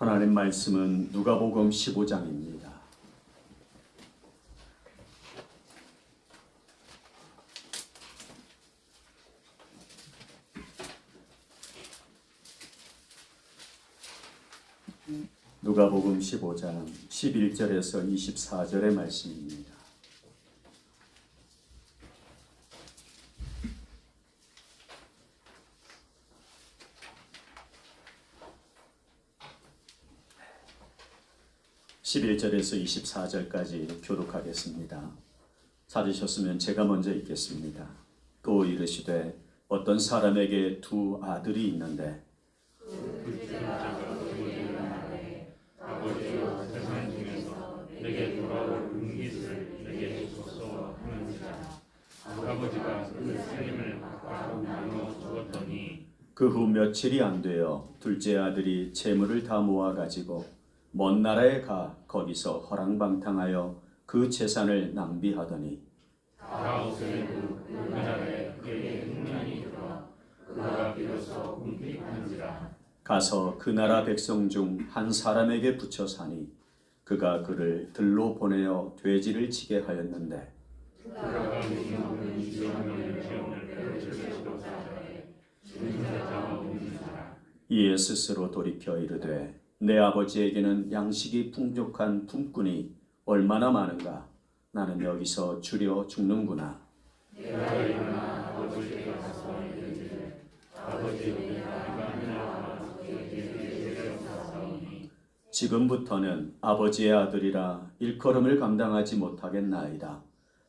하나님 말씀은 누가복음 15장입니다. 누가복음 15장 11절에서 24절의 말씀입니다. (11절에서 24절까지) 교독하겠습니다. 찾으셨으면 제가 먼저 읽겠습니다. 또 이르시되 어떤 사람에게 두 아들이 있는데 아버지여 세상 중에서 내게 돌아올 은깃을 내게 주소서 하는지라. 아버지가 그 살림을 각각 나누어 주었더니 그 후 며칠이 안 되어 둘째 아들이 재물을 다 모아 가지고 먼 나라에 가 거기서 허랑방탕하여 그 재산을 낭비하더니 다하오스의 그 나라에 그에게 흉년이 들어 그가 비로소 궁핍한지라. 가서 그 나라 백성 중 한 사람에게 붙여 사니 그가 그를 들로 보내어 돼지를 치게 하였는데 그가 무슨 지원을 펼치지도 못하되 죽은 자가 없는지라. 이에 스스로 돌이켜 이르되 내 아버지에게는 양식이 풍족한 품꾼이 얼마나 많은가. 나는 여기서 주려 죽는구나. 내가 일어나 아버지께 가서 이르기를 아버지 내가 하늘나라 주께 드리옵사오니 지금부터는 아버지의 아들이라 일컬음을 감당하지 못하겠나이다.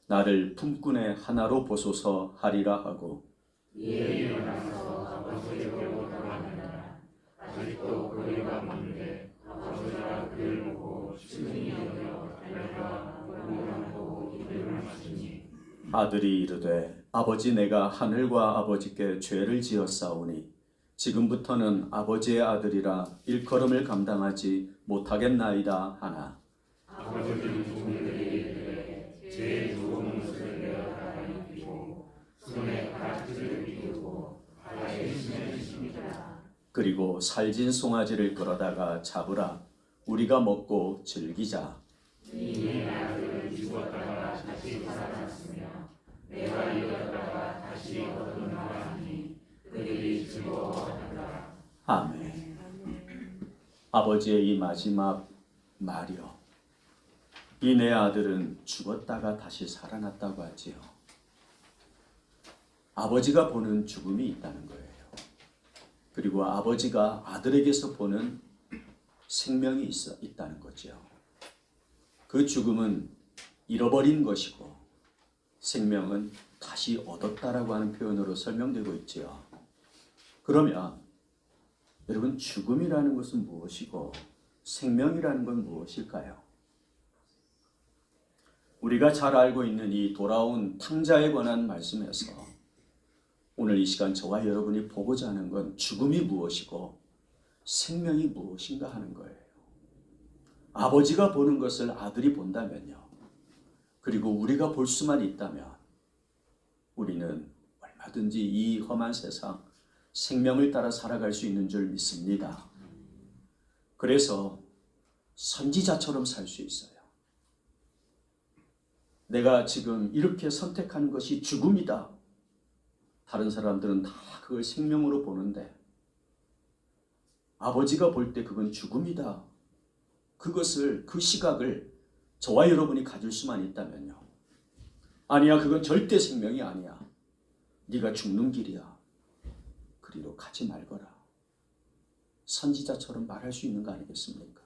나를 품꾼의 하나로 보소서 하리라 하고 이에 일어나서 아버지에게로 돌아가니라. 아직도 거리가 먼데 아버지가 그를 보고 친히 여겨 달려가 몸을 보고 이름을 마시니 아들이 이르되 아버지 내가 하늘과 아버지께 죄를 지었사오니 지금부터는 아버지의 아들이라 일컬음을 감당하지 못하겠나이다 하나 아버지는 종들에게 이르되 제 좋은 옷을 내어다 입히고 손에 가지를 이루고 발에 신으십니다. 그리고 살진 송아지를 끌어다가 잡으라. 우리가 먹고 즐기자. 네 아들을 죽었다가 다시 살아났으며 내가 잃었다가 다시 얻었노라 하니 그들이 즐거워하더라. 아멘. 아버지의 이 마지막 말이요. 이 내 아들은 죽었다가 다시 살아났다고 하지요. 아버지가 보는 죽음이 있다는 거예요. 그리고 아버지가 아들에게서 보는 생명이 있다는 거죠. 그 죽음은 잃어버린 것이고 생명은 다시 얻었다라고 하는 표현으로 설명되고 있지요. 그러면 여러분 죽음이라는 것은 무엇이고 생명이라는 건 무엇일까요? 우리가 잘 알고 있는 이 돌아온 탕자에 관한 말씀에서 오늘 이 시간 저와 여러분이 보고자 하는 건 죽음이 무엇이고 생명이 무엇인가 하는 거예요. 아버지가 보는 것을 아들이 본다면요. 그리고 우리가 볼 수만 있다면 우리는 얼마든지 이 험한 세상 생명을 따라 살아갈 수 있는 줄 믿습니다. 그래서 선지자처럼 살 수 있어요. 내가 지금 이렇게 선택하는 것이 죽음이다. 다른 사람들은 다 그걸 생명으로 보는데 아버지가 볼 때 그건 죽음이다. 그것을 그 시각을 저와 여러분이 가질 수만 있다면요. 아니야, 그건 절대 생명이 아니야. 네가 죽는 길이야. 그리로 가지 말거라. 선지자처럼 말할 수 있는 거 아니겠습니까?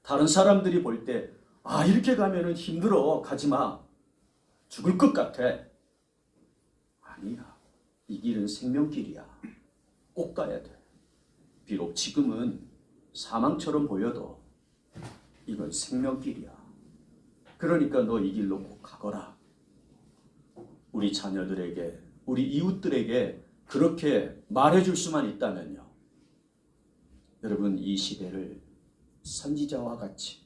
다른 사람들이 볼 때 이렇게 가면은 힘들어. 가지 마. 죽을 것 같아. 아니야. 이 길은 생명길이야. 꼭 가야 돼. 비록 지금은 사망처럼 보여도 이건 생명길이야. 그러니까 너 이 길로 꼭 가거라. 우리 자녀들에게, 우리 이웃들에게 그렇게 말해줄 수만 있다면요. 여러분 이 시대를 선지자와 같이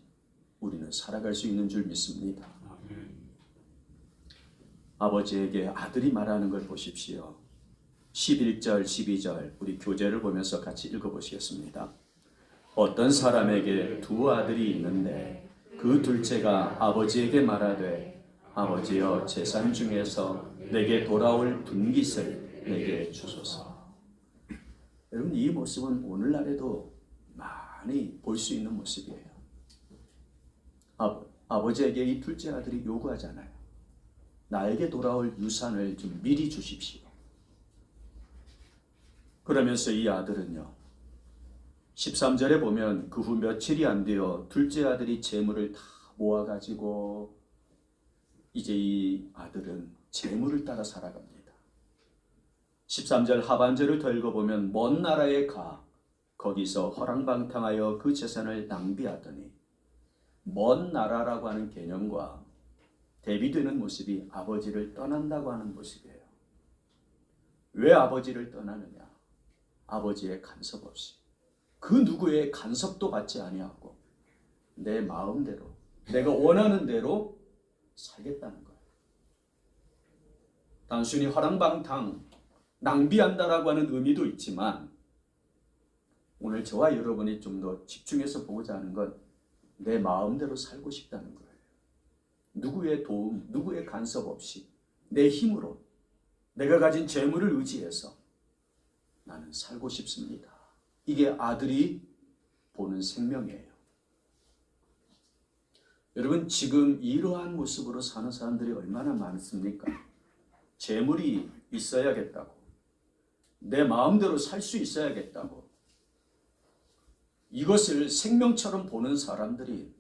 우리는 살아갈 수 있는 줄 믿습니다. 아버지에게 아들이 말하는 걸 보십시오. 11절, 12절 우리 교재를 보면서 같이 읽어보시겠습니다. 어떤 사람에게 두 아들이 있는데 그 둘째가 아버지에게 말하되 아버지여 재산 중에서 내게 돌아올 분깃을 내게 주소서. 여러분 이 모습은 오늘날에도 많이 볼 수 있는 모습이에요. 아버지에게 이 둘째 아들이 요구하잖아요. 나에게 돌아올 유산을 좀 미리 주십시오. 그러면서 이 아들은요. 13절에 보면 그 후 며칠이 안 되어 둘째 아들이 재물을 다 모아가지고 이제 이 아들은 재물을 따라 살아갑니다. 13절 하반절을 더 읽어보면 먼 나라에 가 거기서 허랑방탕하여 그 재산을 낭비하더니 먼 나라라고 하는 개념과 대비되는 모습이 아버지를 떠난다고 하는 모습이에요. 왜 아버지를 떠나느냐? 아버지의 간섭 없이 그 누구의 간섭도 받지 아니하고 내 마음대로 내가 원하는 대로 살겠다는 거예요. 단순히 허랑방탕 낭비한다라고 하는 의미도 있지만 오늘 저와 여러분이 좀 더 집중해서 보고자 하는 건 내 마음대로 살고 싶다는 거예요. 누구의 도움, 누구의 간섭 없이 내 힘으로 내가 가진 재물을 의지해서 나는 살고 싶습니다. 이게 아들이 보는 생명이에요. 여러분 지금 이러한 모습으로 사는 사람들이 얼마나 많습니까? 재물이 있어야겠다고 내 마음대로 살 수 있어야겠다고 이것을 생명처럼 보는 사람들이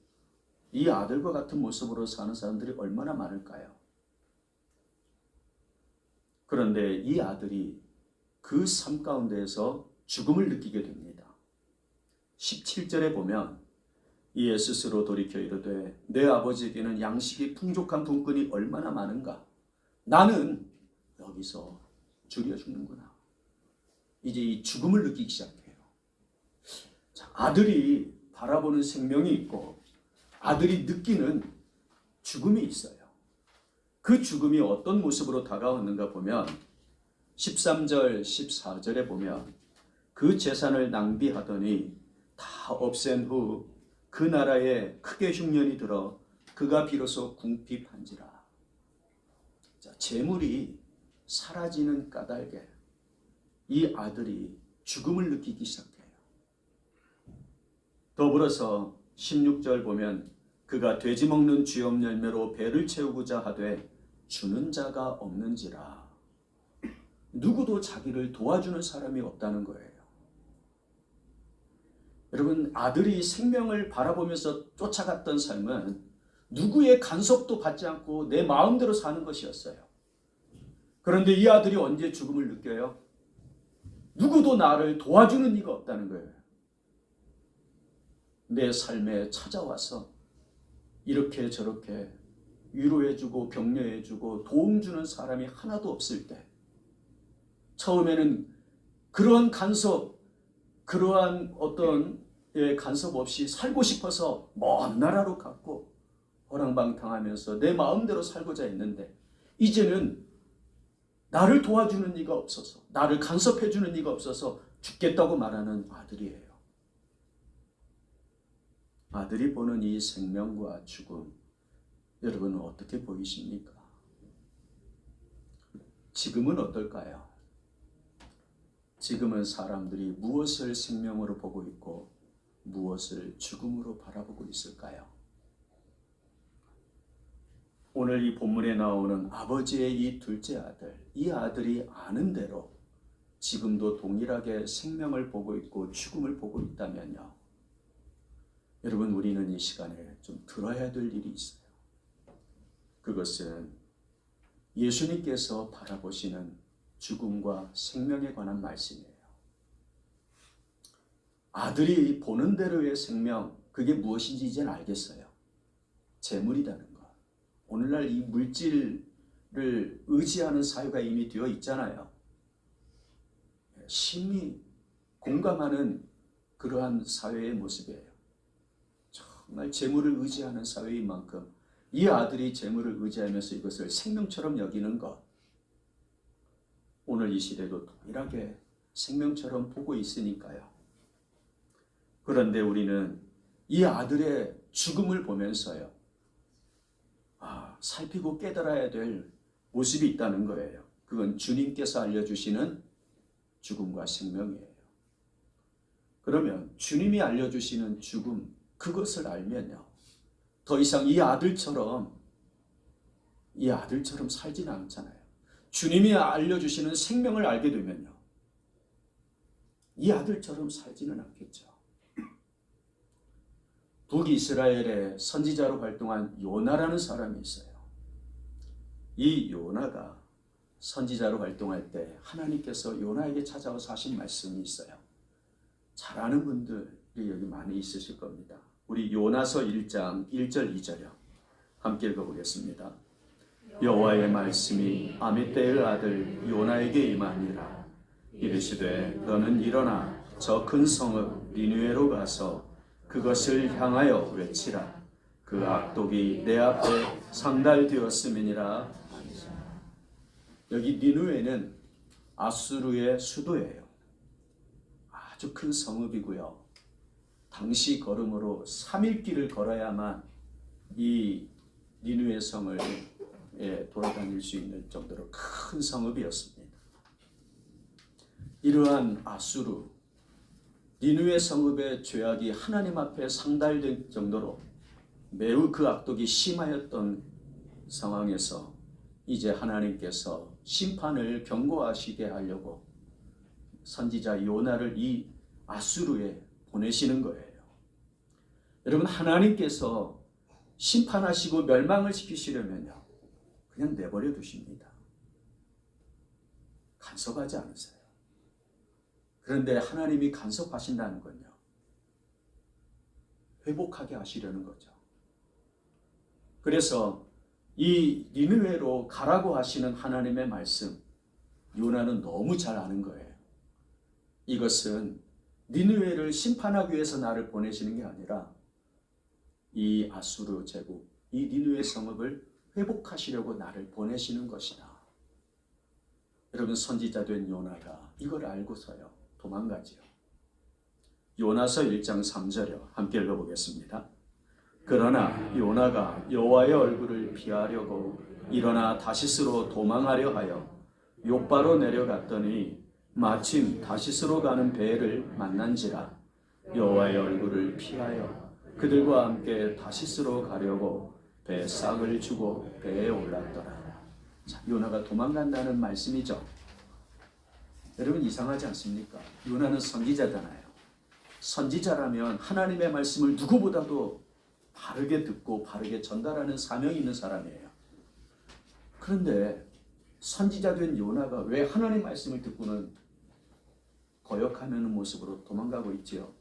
이 아들과 같은 모습으로 사는 사람들이 얼마나 많을까요? 그런데 이 아들이 그 삶 가운데에서 죽음을 느끼게 됩니다. 17절에 보면 이에 스스로 돌이켜 이르되 내 아버지에게는 양식이 풍족한 분꾼이 얼마나 많은가. 나는 여기서 줄여 죽는구나. 이제 이 죽음을 느끼기 시작해요. 자, 아들이 바라보는 생명이 있고 아들이 느끼는 죽음이 있어요. 그 죽음이 어떤 모습으로 다가오는가 보면 13절, 14절에 보면 그 재산을 낭비하더니 다 없앤 후 그 나라에 크게 흉년이 들어 그가 비로소 궁핍한지라. 자, 재물이 사라지는 까닭에 이 아들이 죽음을 느끼기 시작해요. 더불어서 16절 보면 그가 돼지 먹는 쥐업 열매로 배를 채우고자 하되 주는 자가 없는지라. 누구도 자기를 도와주는 사람이 없다는 거예요. 여러분 아들이 생명을 바라보면서 쫓아갔던 삶은 누구의 간섭도 받지 않고 내 마음대로 사는 것이었어요. 그런데 이 아들이 언제 죽음을 느껴요? 누구도 나를 도와주는 이가 없다는 거예요. 내 삶에 찾아와서 이렇게 저렇게 위로해주고 격려해주고 도움 주는 사람이 하나도 없을 때 처음에는 그러한 간섭, 그러한 어떤 간섭 없이 살고 싶어서 먼 나라로 갔고 허랑방탕하면서 내 마음대로 살고자 했는데 이제는 나를 도와주는 이가 없어서 나를 간섭해주는 이가 없어서 죽겠다고 말하는 아들이에요. 아들이 보는 이 생명과 죽음 여러분은 어떻게 보이십니까? 지금은 어떨까요? 지금은 사람들이 무엇을 생명으로 보고 있고 무엇을 죽음으로 바라보고 있을까요? 오늘 이 본문에 나오는 아버지의 이 둘째 아들, 이 아들이 아는 대로 지금도 동일하게 생명을 보고 있고 죽음을 보고 있다면요. 여러분 우리는 이 시간에 좀 들어야 될 일이 있어요. 그것은 예수님께서 바라보시는 죽음과 생명에 관한 말씀이에요. 아들이 보는 대로의 생명, 그게 무엇인지 이제는 알겠어요. 재물이라는 것. 오늘날 이 물질을 의지하는 사회가 이미 되어 있잖아요. 심히 공감하는 그러한 사회의 모습이에요. 정말 재물을 의지하는 사회인 만큼 이 아들이 재물을 의지하면서 이것을 생명처럼 여기는 것. 오늘 이 시대도 동일하게 생명처럼 보고 있으니까요. 그런데 우리는 이 아들의 죽음을 보면서요, 살피고 깨달아야 될 모습이 있다는 거예요. 그건 주님께서 알려주시는 죽음과 생명이에요. 그러면 주님이 알려주시는 죽음, 그것을 알면요, 더 이상 이 아들처럼 살지는 않잖아요. 주님이 알려주시는 생명을 알게 되면요, 이 아들처럼 살지는 않겠죠. 북이스라엘의 선지자로 활동한 요나라는 사람이 있어요. 이 요나가 선지자로 활동할 때 하나님께서 요나에게 찾아와서 하신 말씀이 있어요. 잘 아는 분들이 여기 많이 있으실 겁니다. 우리 요나서 1장 1절 2절요. 함께 읽어보겠습니다. 여호와의 말씀이 아미떼의 아들 요나에게 임하니라. 이르시되 너는 일어나 저 큰 성읍 니느웨로 가서 그것을 향하여 외치라. 그 악독이 내 앞에 상달되었음이니라. 여기 니느웨는 아수르의 수도예요. 아주 큰 성읍이고요. 당시 걸음으로 3일 길을 걸어야만 이 니느웨 성을 돌아다닐 수 있는 정도로 큰 성읍이었습니다. 이러한 아수르, 니느웨 성읍의 죄악이 하나님 앞에 상달될 정도로 매우 그 악독이 심하였던 상황에서 이제 하나님께서 심판을 경고하시게 하려고 선지자 요나를 이 아수르에 보내시는 거예요. 여러분, 하나님께서 심판하시고 멸망을 시키시려면요, 그냥 내버려 두십니다. 간섭하지 않으세요. 그런데 하나님이 간섭하신다는 건요, 회복하게 하시려는 거죠. 그래서 이 니느웨로 가라고 하시는 하나님의 말씀, 요나는 너무 잘 아는 거예요. 이것은 니느웨를 심판하기 위해서 나를 보내시는 게 아니라 이 아수르 제국, 이 니느웨 성읍을 회복하시려고 나를 보내시는 것이다. 여러분, 선지자 된 요나가 이걸 알고서요, 도망가지요. 요나서 1장 3절요. 함께 읽어보겠습니다. 그러나 요나가 여호와의 얼굴을 피하려고 일어나 다시스로 도망하려 하여 욥바로 내려갔더니 마침 다시스로 가는 배를 만난지라. 여호와의 얼굴을 피하여 그들과 함께 다시스로 가려고 배에 싹을 주고 배에 올랐더라. 자, 요나가 도망간다는 말씀이죠. 여러분, 이상하지 않습니까? 요나는 선지자잖아요. 선지자라면 하나님의 말씀을 누구보다도 바르게 듣고 바르게 전달하는 사명이 있는 사람이에요. 그런데 선지자 된 요나가 왜 하나님 말씀을 듣고는 거역하는 모습으로 도망가고 있지요?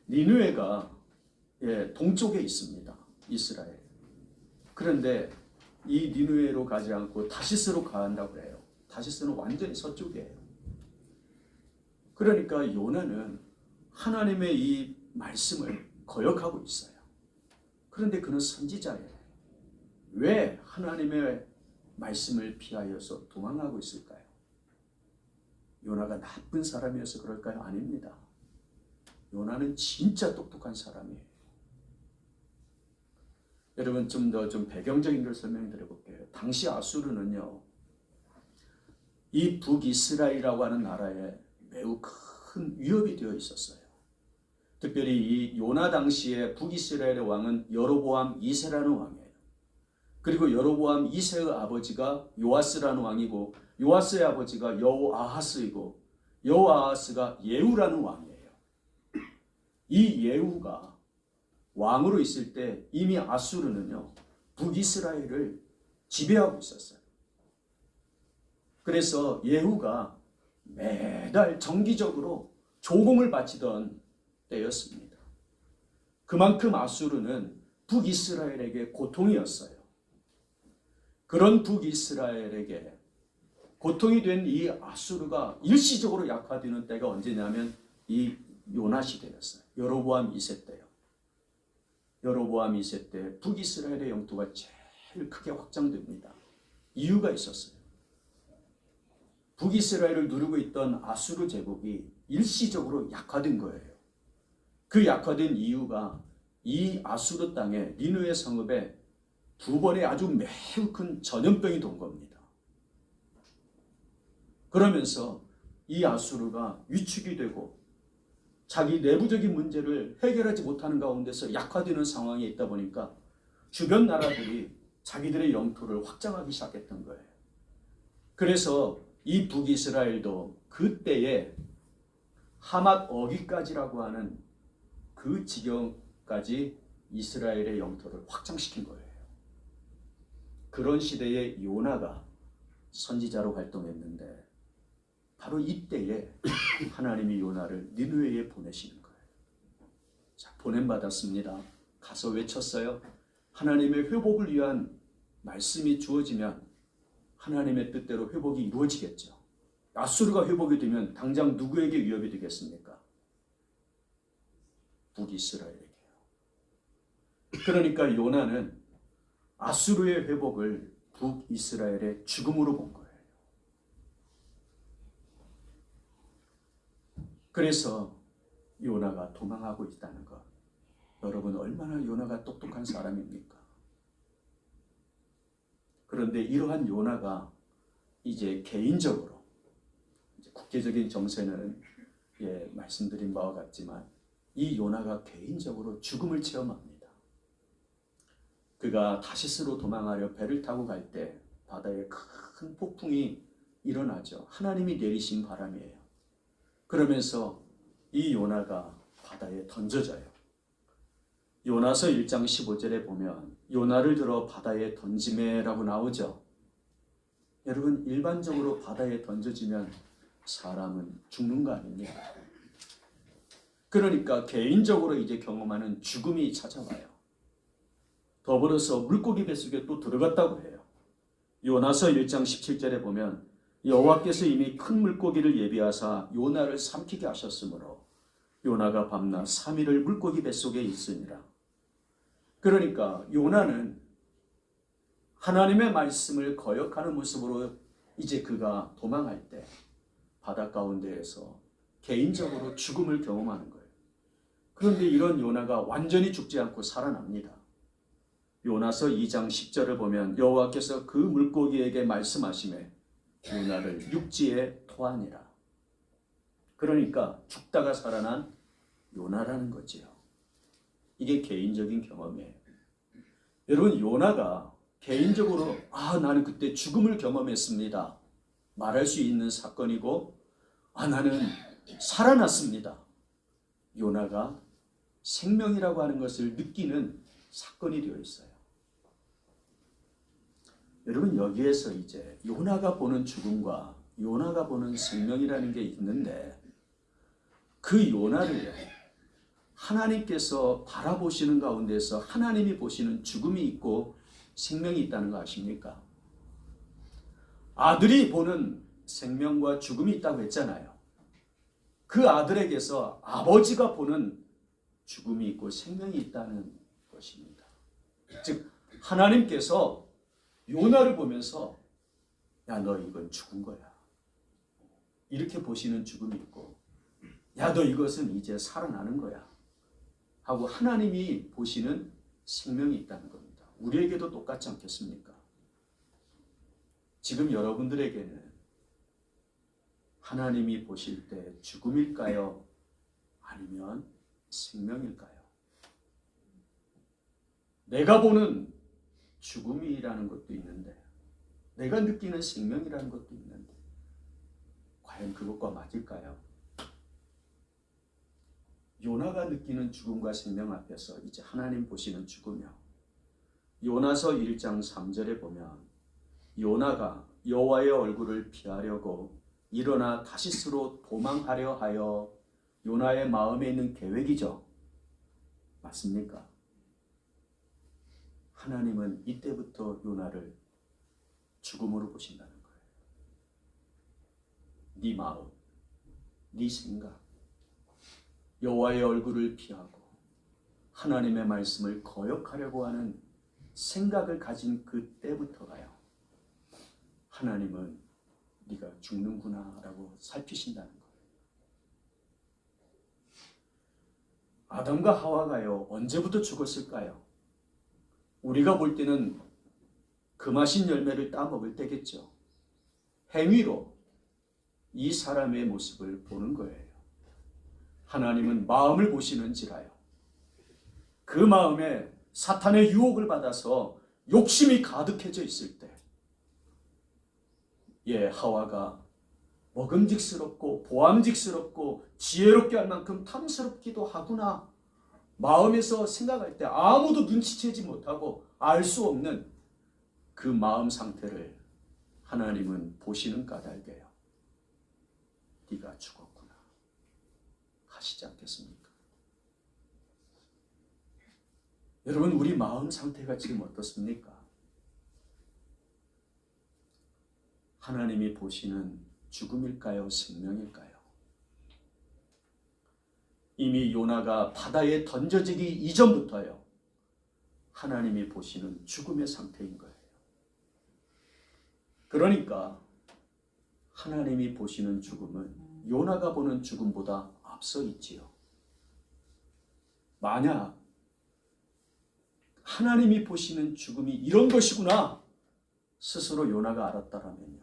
니느웨가 동쪽에 있습니다. 이스라엘. 그런데 이 니느웨로 가지 않고 다시스로 간다고 해요. 다시스는 완전히 서쪽이에요. 그러니까 요나는 하나님의 이 말씀을 거역하고 있어요. 그런데 그는 선지자예요. 왜 하나님의 말씀을 피하여서 도망가고 있을까요? 요나가 나쁜 사람이어서 그럴까요? 아닙니다. 요나는 진짜 똑똑한 사람이에요. 여러분, 좀 더 배경적인 걸 설명드려 볼게요. 당시 아수르는요, 이 북이스라엘이라고 하는 나라에 매우 큰 위협이 되어 있었어요. 특별히 이 요나 당시에 북이스라엘의 왕은 여로보암 2세라는 왕이에요. 그리고 여로보암 2세의 아버지가 요아스라는 왕이고, 요아스의 아버지가 여호아하스이고, 여호아하스가 예후라는 왕이에요. 이 예후가 왕으로 있을 때 이미 아수르는요, 북이스라엘을 지배하고 있었어요. 그래서 예후가 매달 정기적으로 조공을 바치던 때였습니다. 그만큼 아수르는 북이스라엘에게 고통이었어요. 그런 북이스라엘에게 고통이 된 이 아수르가 일시적으로 약화되는 때가 언제냐면 이 요나 시대였어요. 여로보암 2세 때요. 여로보암 2세 때 북이스라엘의 영토가 제일 크게 확장됩니다. 이유가 있었어요. 북이스라엘을 누르고 있던 아수르 제국이 일시적으로 약화된 거예요. 그 약화된 이유가 이 아수르 땅에 니느웨 성읍에 두 번의 아주 매우 큰 전염병이 돈 겁니다. 그러면서 이 아수르가 위축이 되고 자기 내부적인 문제를 해결하지 못하는 가운데서 약화되는 상황에 있다 보니까 주변 나라들이 자기들의 영토를 확장하기 시작했던 거예요. 그래서 이 북이스라엘도 그때에 하맛 어기까지라고 하는 그 지경까지 이스라엘의 영토를 확장시킨 거예요. 그런 시대에 요나가 선지자로 활동했는데 바로 이때에 하나님이 요나를 니느웨에 보내시는 거예요. 자, 보냄받았습니다. 가서 외쳤어요. 하나님의 회복을 위한 말씀이 주어지면 하나님의 뜻대로 회복이 이루어지겠죠. 아수르가 회복이 되면 당장 누구에게 위협이 되겠습니까? 북이스라엘에게요. 그러니까 요나는 아수르의 회복을 북이스라엘의 죽음으로 본 거예요. 그래서 요나가 도망하고 있다는 것. 여러분 얼마나 요나가 똑똑한 사람입니까? 그런데 이러한 요나가 이제 개인적으로 국제적인 정세는 말씀드린 바와 같지만 이 요나가 개인적으로 죽음을 체험합니다. 그가 다시스로 도망하려 배를 타고 갈 때 바다에 큰 폭풍이 일어나죠. 하나님이 내리신 바람이에요. 그러면서 이 요나가 바다에 던져져요. 요나서 1장 15절에 보면 요나를 들어 바다에 던지매라고 나오죠. 여러분 일반적으로 바다에 던져지면 사람은 죽는 거 아닙니까? 그러니까 개인적으로 이제 경험하는 죽음이 찾아와요. 더불어서 물고기 뱃속에 또 들어갔다고 해요. 요나서 1장 17절에 보면 여호와께서 이미 큰 물고기를 예비하사 요나를 삼키게 하셨으므로 요나가 밤낮 3일을 물고기 뱃속에 있으니라. 그러니까 요나는 하나님의 말씀을 거역하는 모습으로 이제 그가 도망할 때 바다 가운데에서 개인적으로 죽음을 경험하는 거예요. 그런데 이런 요나가 완전히 죽지 않고 살아납니다. 요나서 2장 10절을 보면 여호와께서 그 물고기에게 말씀하시매 요나를 육지에 토하니라. 그러니까 죽다가 살아난 요나라는 거지요. 이게 개인적인 경험이에요. 여러분 요나가 개인적으로 나는 그때 죽음을 경험했습니다 말할 수 있는 사건이고 나는 살아났습니다. 요나가 생명이라고 하는 것을 느끼는 사건이 되어 있어요. 여러분 여기에서 이제 요나가 보는 죽음과 요나가 보는 생명이라는 게 있는데 그 요나를 하나님께서 바라보시는 가운데서 하나님이 보시는 죽음이 있고 생명이 있다는 거 아십니까? 아들이 보는 생명과 죽음이 있다고 했잖아요. 그 아들에게서 아버지가 보는 죽음이 있고 생명이 있다는 것입니다. 즉 하나님께서 요나를 보면서 야, 너 이건 죽은 거야. 이렇게 보시는 죽음이 있고 야, 너 이것은 이제 살아나는 거야. 하고 하나님이 보시는 생명이 있다는 겁니다. 우리에게도 똑같지 않겠습니까? 지금 여러분들에게는 하나님이 보실 때 죽음일까요? 아니면 생명일까요? 내가 보는 죽음이라는 것도 있는데 내가 느끼는 생명이라는 것도 있는데 과연 그것과 맞을까요? 요나가 느끼는 죽음과 생명 앞에서 이제 하나님 보시는 죽음이요. 요나서 1장 3절에 보면 요나가 여호와의 얼굴을 피하려고 일어나 다시스로 도망하려 하여 요나의 마음에 있는 계획이죠. 맞습니까? 하나님은 이때부터 요나를 죽음으로 보신다는 거예요. 네 마음, 네 생각, 여호와의 얼굴을 피하고 하나님의 말씀을 거역하려고 하는 생각을 가진 그때부터가요. 하나님은 네가 죽는구나 라고 살피신다는 거예요. 아담과 하와가요, 언제부터 죽었을까요? 우리가 볼 때는 그 맛인 열매를 따먹을 때겠죠. 행위로 이 사람의 모습을 보는 거예요. 하나님은 마음을 보시는지라요. 그 마음에 사탄의 유혹을 받아서 욕심이 가득해져 있을 때, 하와가 먹음직스럽고 보암직스럽고 지혜롭게 할 만큼 탐스럽기도 하구나, 마음에서 생각할 때 아무도 눈치채지 못하고 알 수 없는 그 마음 상태를 하나님은 보시는 까닭이에요. 네가 죽었구나 하시지 않겠습니까? 여러분, 우리 마음 상태가 지금 어떻습니까? 하나님이 보시는 죽음일까요? 생명일까요? 이미 요나가 바다에 던져지기 이전부터요, 하나님이 보시는 죽음의 상태인 거예요. 그러니까 하나님이 보시는 죽음은 요나가 보는 죽음보다 앞서 있지요. 만약 하나님이 보시는 죽음이 이런 것이구나 스스로 요나가 알았다라면요,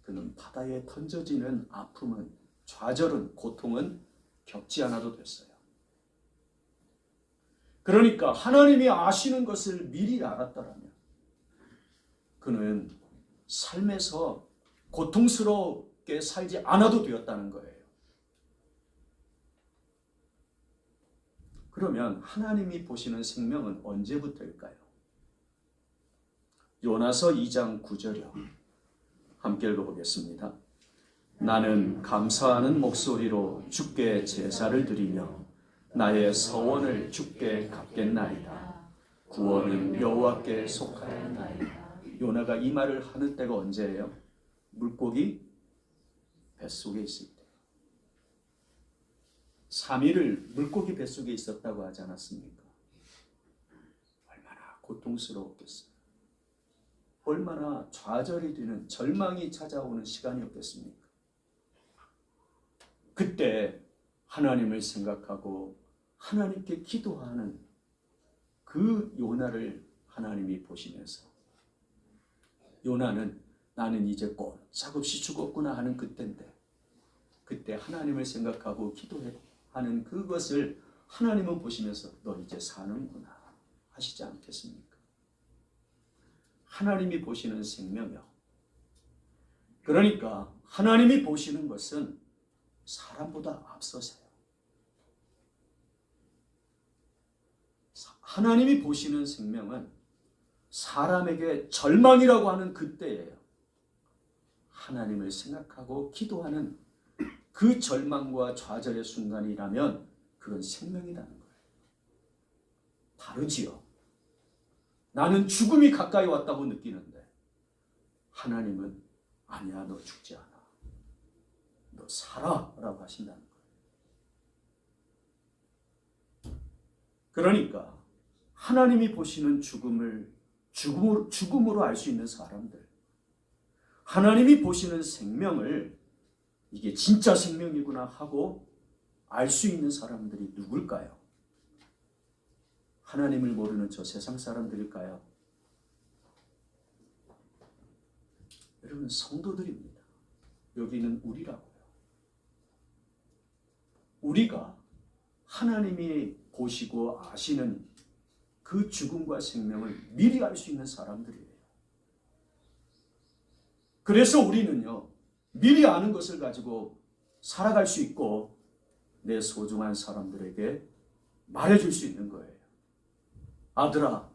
그는 바다에 던져지는 아픔은, 좌절은, 고통은 겪지 않아도 됐어요. 그러니까 하나님이 아시는 것을 미리 알았다라면 그는 삶에서 고통스럽게 살지 않아도 되었다는 거예요. 그러면 하나님이 보시는 생명은 언제부터일까요? 요나서 2장 9절이요. 함께 읽어보겠습니다. 나는 감사하는 목소리로 주께 제사를 드리며 나의 서원을 주께 갚겠나이다. 구원은 여호와께 속하였나이다. 요나가 이 말을 하는 때가 언제예요? 물고기 뱃속에 있을 때. 3일을 물고기 뱃속에 있었다고 하지 않았습니까? 얼마나 고통스러웠겠어요. 얼마나 좌절이 되는, 절망이 찾아오는 시간이었겠습니까? 그때 하나님을 생각하고 하나님께 기도하는 그 요나를 하나님이 보시면서, 요나는 나는 이제 꼼짝없이 죽었구나 하는 그때인데, 그때 하나님을 생각하고 기도하는 그것을 하나님은 보시면서 너 이제 사는구나 하시지 않겠습니까? 하나님이 보시는 생명이요. 그러니까 하나님이 보시는 것은 사람보다 앞서세요. 하나님이 보시는 생명은 사람에게 절망이라고 하는 그때예요. 하나님을 생각하고 기도하는 그 절망과 좌절의 순간이라면 그건 생명이라는 거예요. 다르지요. 나는 죽음이 가까이 왔다고 느끼는데 하나님은 아니야, 너 죽지 않아, 너 살아 라고 하신다는 거예요. 그러니까 하나님이 보시는 죽음을 죽음으로 알 수 있는 사람들, 하나님이 보시는 생명을 이게 진짜 생명이구나 하고 알 수 있는 사람들이 누굴까요? 하나님을 모르는 저 세상 사람들일까요? 여러분, 성도들입니다. 여기는 우리라고요. 우리가 하나님이 보시고 아시는 그 죽음과 생명을 미리 알 수 있는 사람들이에요. 그래서 우리는요, 미리 아는 것을 가지고 살아갈 수 있고 내 소중한 사람들에게 말해줄 수 있는 거예요. 아들아,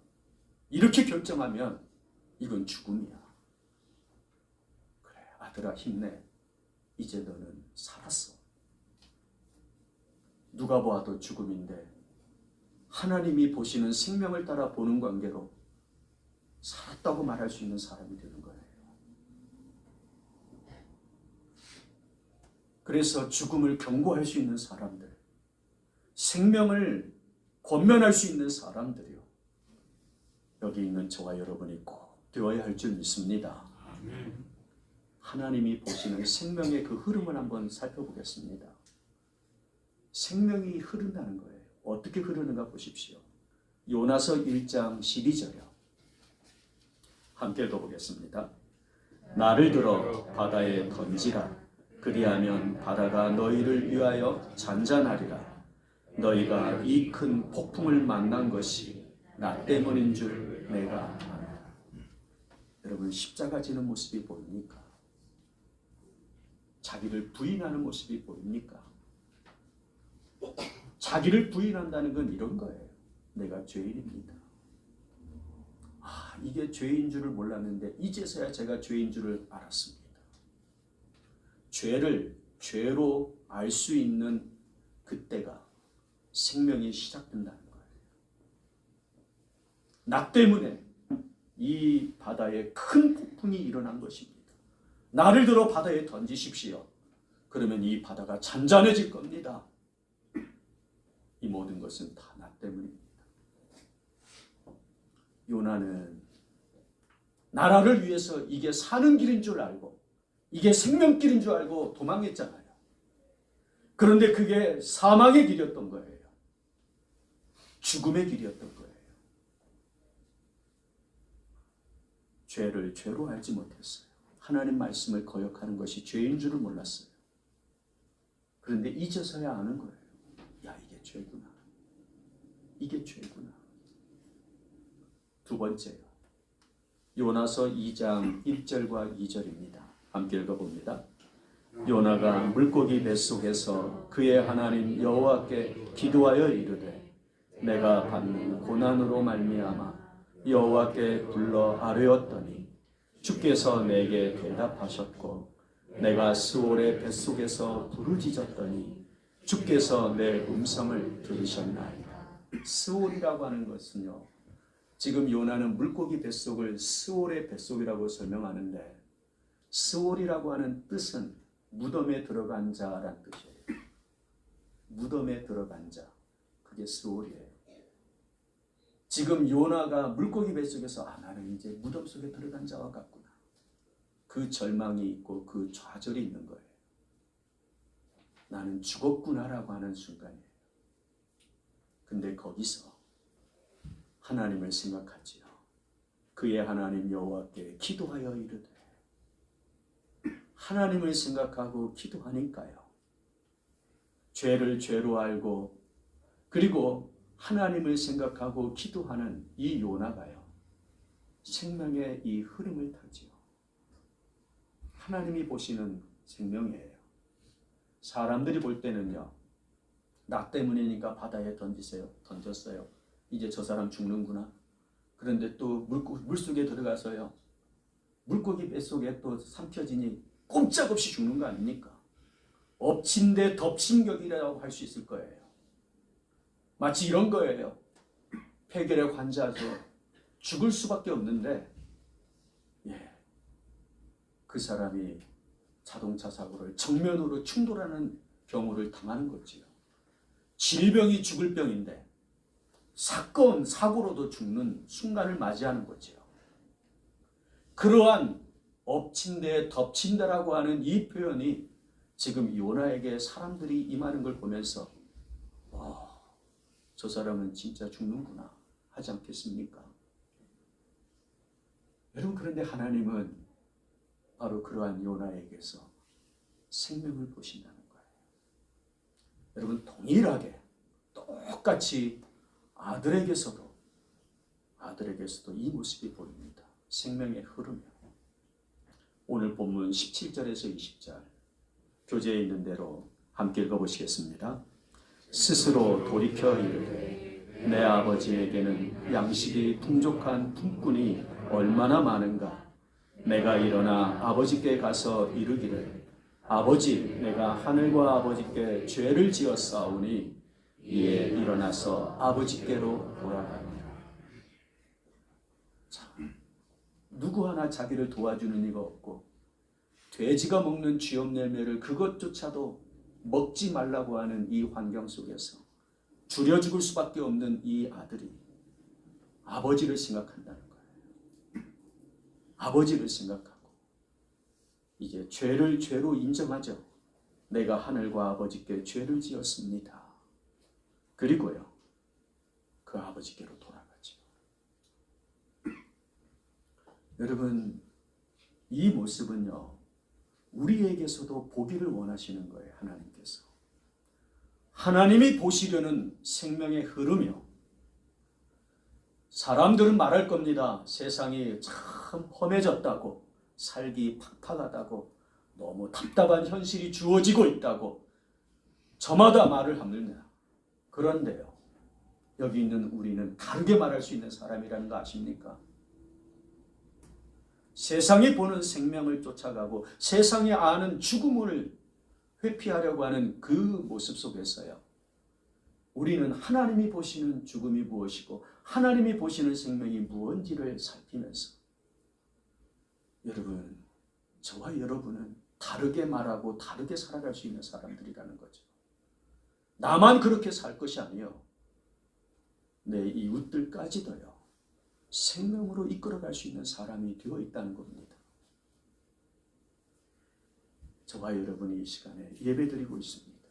이렇게 결정하면 이건 죽음이야. 그래, 아들아 힘내. 이제 너는 살았어. 누가 보아도 죽음인데 하나님이 보시는 생명을 따라 보는 관계로 살았다고 말할 수 있는 사람이 되는 거예요. 그래서 죽음을 경고할 수 있는 사람들, 생명을 권면할 수 있는 사람들이요, 여기 있는 저와 여러분이 꼭 되어야 할 줄 믿습니다. 하나님이 보시는 생명의 그 흐름을 한번 살펴보겠습니다. 생명이 흐른다는 거예요. 어떻게 흐르는가 보십시오. 요나서 1장 12절이요. 함께 읽어보겠습니다. 나를 들어 바다에 던지라. 그리하면 바다가 너희를 위하여 잔잔하리라. 너희가 이 큰 폭풍을 만난 것이 나 때문인 줄 내가 아노라. 여러분, 십자가 지는 모습이 보입니까? 자기를 부인하는 모습이 보입니까? 자기를 부인한다는 건 이런 거예요. 내가 죄인입니다. 이게 죄인 줄을 몰랐는데 이제서야 제가 죄인 줄을 알았습니다. 죄를 죄로 알 수 있는 그때가 생명이 시작된다는 거예요. 나 때문에 이 바다에 큰 폭풍이 일어난 것입니다. 나를 들어 바다에 던지십시오. 그러면 이 바다가 잔잔해질 겁니다. 이 모든 것은 다 나 때문입니다. 요나는 나라를 위해서 이게 사는 길인 줄 알고 이게 생명길인 줄 알고 도망했잖아요. 그런데 그게 사망의 길이었던 거예요. 죽음의 길이었던 거예요. 죄를 죄로 알지 못했어요. 하나님 말씀을 거역하는 것이 죄인 줄을 몰랐어요. 그런데 이제서야 아는 거예요. 야, 이게 죄구나. 이게 죄구나. 두 번째요. 요나서 2장 1절과 2절입니다. 함께 읽어봅니다. 요나가 물고기 뱃속에서 그의 하나님 여호와께 기도하여 이르되 내가 받는 고난으로 말미암아 여호와께 불러 아뢰었더니 주께서 내게 대답하셨고 내가 스올의 뱃속에서 부르짖었더니 주께서 내 음성을 들으셨나이다. 스올이라고 하는 것은요, 지금 요나는 물고기 뱃속을 스올의 뱃속이라고 설명하는데 스올이라고 하는 뜻은 무덤에 들어간 자란 뜻이에요. 무덤에 들어간 자, 그게 스올이에요. 지금 요나가 물고기 뱃속에서 나는 이제 무덤 속에 들어간 자와 같구나. 그 절망이 있고 그 좌절이 있는 거예요. 나는 죽었구나라고 하는 순간이에요. 근데 거기서 하나님을 생각하지요. 그의 하나님 여호와께 기도하여 이르되 하나님을 생각하고 기도하니까요. 죄를 죄로 알고 그리고 하나님을 생각하고 기도하는 이 요나가요. 생명의 이 흐름을 타지요. 하나님이 보시는 생명이에요. 사람들이 볼 때는요. 나 때문이니까 바다에 던지세요. 던졌어요. 이제 저 사람 죽는구나. 그런데 또 물속에 들어가서요. 물고기 뱃속에 또 삼켜지니 꼼짝없이 죽는 거 아닙니까? 엎친 데 덮친 격이라고 할 수 있을 거예요. 마치 이런 거예요. 폐결핵 환자죠. 죽을 수밖에 없는데 그 사람이 자동차 사고를 정면으로 충돌하는 경우를 당하는 거지요. 질병이 죽을 병인데 사건, 사고로도 죽는 순간을 맞이하는 거지요. 그러한 엎친 데 덮친다라고 하는 이 표현이 지금 요나에게 사람들이 임하는 걸 보면서 저 사람은 진짜 죽는구나 하지 않겠습니까? 여러분, 그런데 하나님은 바로 그러한 요나에게서 생명을 보신다는 거예요. 여러분, 동일하게 똑같이 아들에게서도 이 모습이 보입니다. 생명의 흐름이요. 오늘 본문 17절에서 20절 교재에 있는 대로 함께 읽어보시겠습니다. 스스로 돌이켜 이르되 내 아버지에게는 양식이 풍족한 품꾼이 얼마나 많은가. 내가 일어나 아버지께 가서 이르기를 아버지, 내가 하늘과 아버지께 죄를 지었사오니 이에 일어나서 아버지께로 돌아가니라. 누구 하나 자기를 도와주는 이가 없고 돼지가 먹는 쥐염 열매를 그것조차도 먹지 말라고 하는 이 환경 속에서 줄여 죽을 수밖에 없는 이 아들이 아버지를 생각한다는 거예요. 아버지를 생각하고 이제 죄를 죄로 인정하죠. 내가 하늘과 아버지께 죄를 지었습니다. 그리고요, 아버지께로 돌아가죠. 여러분, 이 모습은요, 우리에게서도 보기를 원하시는 거예요. 하나님께서. 하나님이 보시려는 생명의 흐름이요. 사람들은 말할 겁니다. 세상이 참 험해졌다고, 살기 팍팍하다고, 너무 답답한 현실이 주어지고 있다고 저마다 말을 합니다. 그런데요, 여기 있는 우리는 다르게 말할 수 있는 사람이라는 거 아십니까? 세상이 보는 생명을 쫓아가고 세상이 아는 죽음을 회피하려고 하는 그 모습 속에서요, 우리는 하나님이 보시는 죽음이 무엇이고 하나님이 보시는 생명이 무엇인지를 살피면서, 여러분, 저와 여러분은 다르게 말하고 다르게 살아갈 수 있는 사람들이라는 거죠. 나만 그렇게 살 것이 아니요, 내 이웃들까지도요, 생명으로 이끌어갈 수 있는 사람이 되어 있다는 겁니다. 저와 여러분이 이 시간에 예배드리고 있습니다.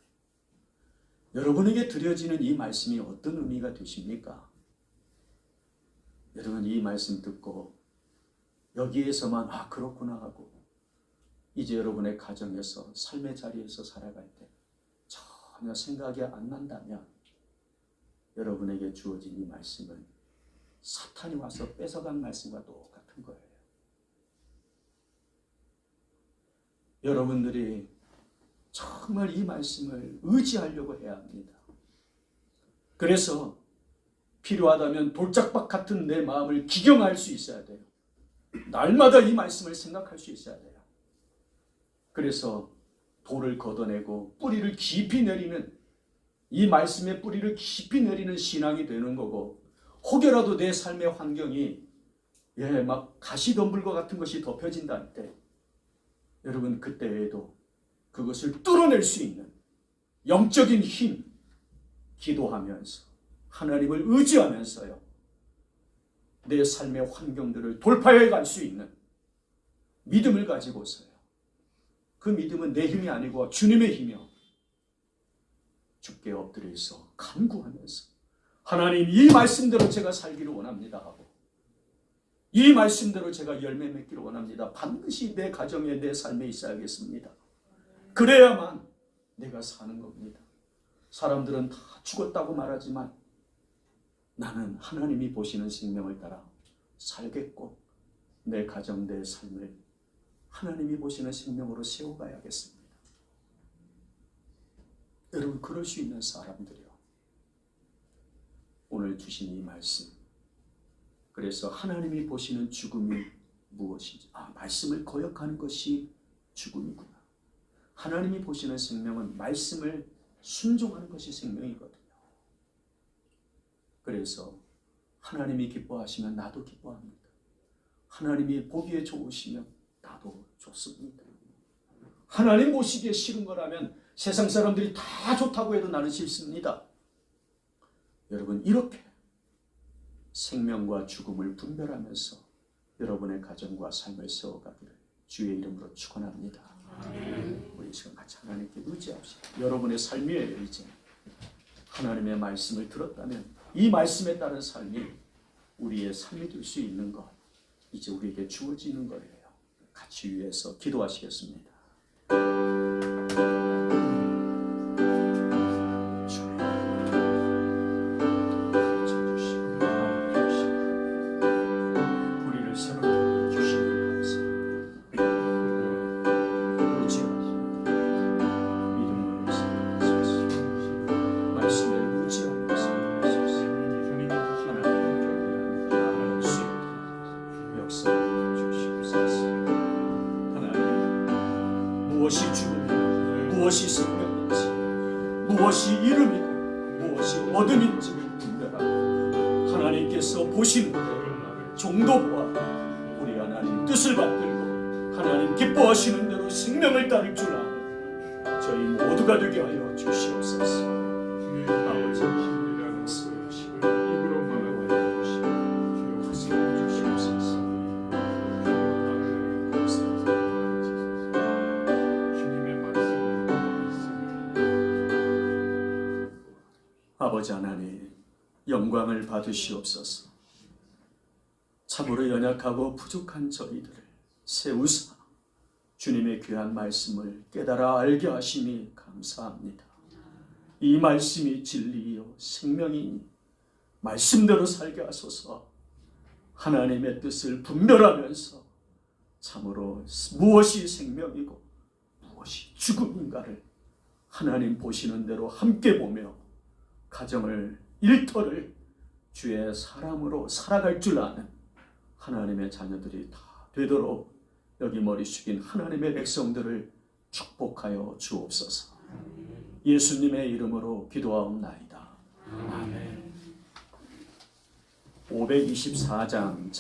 여러분에게 드려지는 이 말씀이 어떤 의미가 되십니까? 여러분, 이 말씀 듣고 여기에서만 그렇구나 하고 이제 여러분의 가정에서 삶의 자리에서 살아갈 때 전혀 생각이 안 난다면 여러분에게 주어진 이 말씀은 사탄이 와서 뺏어간 말씀과 똑같은 거예요. 여러분들이 정말 이 말씀을 의지하려고 해야 합니다. 그래서 필요하다면 돌짝박 같은 내 마음을 기경할 수 있어야 돼요. 날마다 이 말씀을 생각할 수 있어야 돼요. 그래서 돌을 걷어내고 뿌리를 깊이 내리는, 이 말씀의 뿌리를 깊이 내리는 신앙이 되는 거고, 혹여라도 내 삶의 환경이 막 가시덤불과 같은 것이 덮여진다 할 때, 여러분, 그때에도 그것을 뚫어낼 수 있는 영적인 힘, 기도하면서 하나님을 의지하면서요, 내 삶의 환경들을 돌파해 갈 수 있는 믿음을 가지고서요, 그 믿음은 내 힘이 아니고 주님의 힘이요, 주께 엎드려서 간구하면서 하나님, 이 말씀대로 제가 살기를 원합니다 하고, 이 말씀대로 제가 열매 맺기를 원합니다. 반드시 내 가정에, 내 삶에 있어야겠습니다. 그래야만 내가 사는 겁니다. 사람들은 다 죽었다고 말하지만 나는 하나님이 보시는 생명을 따라 살겠고, 내 가정, 내 삶을 하나님이 보시는 생명으로 세워가야겠습니다. 여러분, 그럴 수 있는 사람들이요, 오늘 주신 이 말씀, 그래서 하나님이 보시는 죽음이 무엇인지, 말씀을 거역하는 것이 죽음이구나. 하나님이 보시는 생명은 말씀을 순종하는 것이 생명이거든요. 그래서 하나님이 기뻐하시면 나도 기뻐합니다. 하나님이 보기에 좋으시면 나도 좋습니다. 하나님 보시기에 싫은 거라면 세상 사람들이 다 좋다고 해도 나는 싫습니다. 여러분, 이렇게 생명과 죽음을 분별하면서 여러분의 가정과 삶을 세워가기를 주의 이름으로 축원합니다. 우리 지금 같이 하나님께 의지합시다. 여러분의 삶이 이제 하나님의 말씀을 들었다면 이 말씀에 따른 삶이 우리의 삶이 될 수 있는 것, 이제 우리에게 주어지는 거예요. 같이 위해서 기도하시겠습니다. 무엇이 죽음이고 무엇이 생명인지, 무엇이 이름이고 무엇이 어둠인지를 분별하고 하나님께서 보시는 대로 종도 보아 우리 하나님 뜻을 받들고 하나님 기뻐하시는 대로 생명을 따를 줄 아는 저희 모두가 되게 하여 주시옵소서. 아버지, 아버지 하나님, 영광을 받으시옵소서. 참으로 연약하고 부족한 저희들을 세우사 주님의 귀한 말씀을 깨달아 알게 하심이 감사합니다. 이 말씀이 진리요 생명이니 말씀대로 살게 하소서. 하나님의 뜻을 분별하면서 참으로 무엇이 생명이고 무엇이 죽음인가를 하나님 보시는 대로 함께 보며 가정을 일터를 주의 사람으로 살아갈 줄 아는 하나님의 자녀들이 다 되도록 여기 머리 숙인 하나님의 백성들을 축복하여 주옵소서. 예수님의 이름으로 기도하옵나이다. 아멘. 524장